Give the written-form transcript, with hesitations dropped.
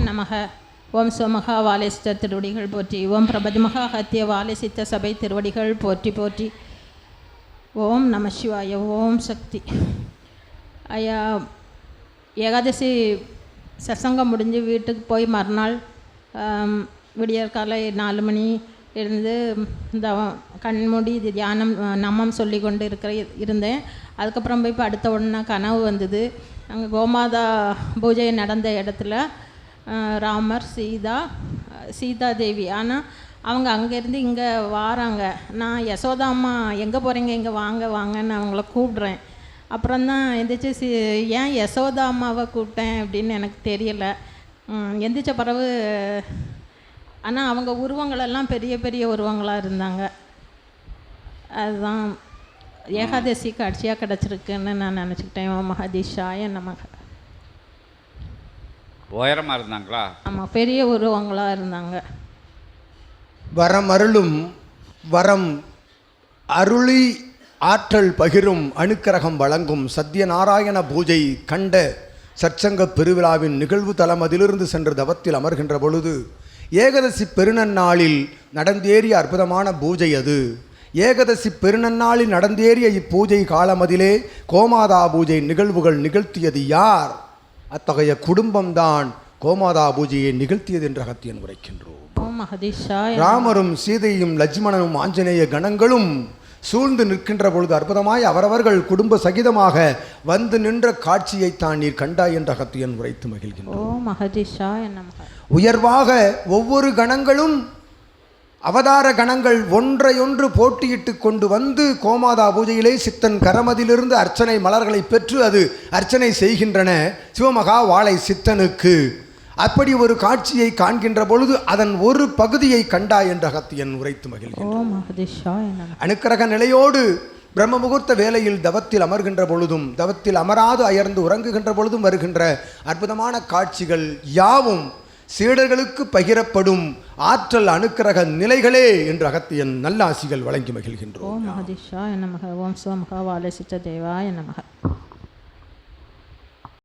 நமக. ஓம் சோமகா வாலேசித்த திருவடிகள் போற்றி. ஓம் பிரபதிமகா ஹத்திய வாலேசித்த சபை திருவடிகள் போற்றி போற்றி. ஓம் நம சிவாய. ஓம் சக்தி. ஐயா, ஏகாதசி சசங்கம் முடிஞ்சு வீட்டுக்கு போய் மறுநாள் விடியற் காலை 4 மணி இருந்து இந்த கண்மூடி இது தியானம் நம்மம் சொல்லி கொண்டு இருந்தேன். அதுக்கப்புறம் போய் இப்போ அடுத்த உடனே கனவு வந்தது. அங்கே கோமாதா பூஜை நடந்த இடத்துல ராமர் சீதா தேவி, ஆனால் அவங்க அங்கேருந்து இங்கே வாராங்க. நான் யசோதா அம்மா எங்கே போகிறீங்க, இங்கே வாங்க வாங்கன்னு அவங்கள கூப்பிட்றேன். அப்புறம்தான் எந்திரிச்சு ஏன் யசோதா அம்மாவை கூப்பிட்டேன் அப்படின்னு எனக்கு தெரியலை. எந்திரிச்ச பிறகு ஆனால் அவங்க உருவங்களெல்லாம் பெரிய பெரிய உருவங்களாக இருந்தாங்க. அதுதான் ஏகாதசி காட்சியாக கிடச்சிருக்குன்னு நான் நினச்சிக்கிட்டேன். மகதீஷாய நமக. உயரமாக இருந்தாங்களா? ஆமாம், பெரிய உருவங்களாக இருந்தாங்க. வரம் அருளும் வரம் அருளி ஆற்றல் பகிரும் அணுக்கரகம் வழங்கும் சத்யநாராயண பூஜை கண்ட சற்சங்க பெருவிழாவின் நிகழ்வு தலம் அதிலிருந்து சென்று தவத்தில் அமர்கின்ற பொழுது ஏகாதசி பெருநன்னாளில் நடந்தேறிய அற்புதமான பூஜை அது. ஏகாதசி பெருநன்னாளில் நடந்தேறிய இப்பூஜை காலமதிலே கோமாதா பூஜை நிகழ்வுகள் நிகழ்த்தியது யார்? அத்தகைய குடும்பம்தான் கோமாதா பூஜையை நிகழ்த்தியது என்று அகத்தியன் உரைக்கின்றோம். ராமரும் சீதையும் லட்சுமணனும் ஆஞ்சநேய கணங்களும் சூழ்ந்து நிற்கின்ற பொழுது அற்புதமாய் அவரவர்கள் குடும்ப சகிதமாக வந்து நின்ற காட்சியைத்தான் நீர் கண்டாய் என்ற அகத்தியன் உரைத்து மகிழ்கின்றோம். உயர்வாக ஒவ்வொரு கணங்களும் அவதார கணங்கள் ஒன்றையொன்று போட்டியிட்டு கொண்டு வந்து கோமாதா பூஜையிலே சித்தன் கரமதிலிருந்து அர்ச்சனை மலர்களை பெற்று அது அர்ச்சனை செய்கின்றன சிவமகா வாழை சித்தனுக்கு. அப்படி ஒரு காட்சியை காண்கின்ற பொழுது அதன் ஒரு பகுதியை கண்டா என்ற அகத்தியன் உரைத்து மகிழ்கின்றோம். அணுக்கரக நிலையோடு பிரம்ம முகூர்த்த வேளையில் தவத்தில் அமர்கின்ற பொழுதும் தவத்தில் அமராது அயர்ந்து உறங்குகின்ற பொழுதும் வருகின்ற அற்புதமான காட்சிகள் யாவும் சீடர்களுக்கு பகிரப்படும் ஆற்றல் அணுக்கரக நிலைகளே என்று அகத்தியன் நல்ல ஆசிகள் வழங்கி மகிழ்கின்றோம். ஓம் மகதீஷாய நமக. ஓம் சோமகா வாலேசித்த தேவாய நமக.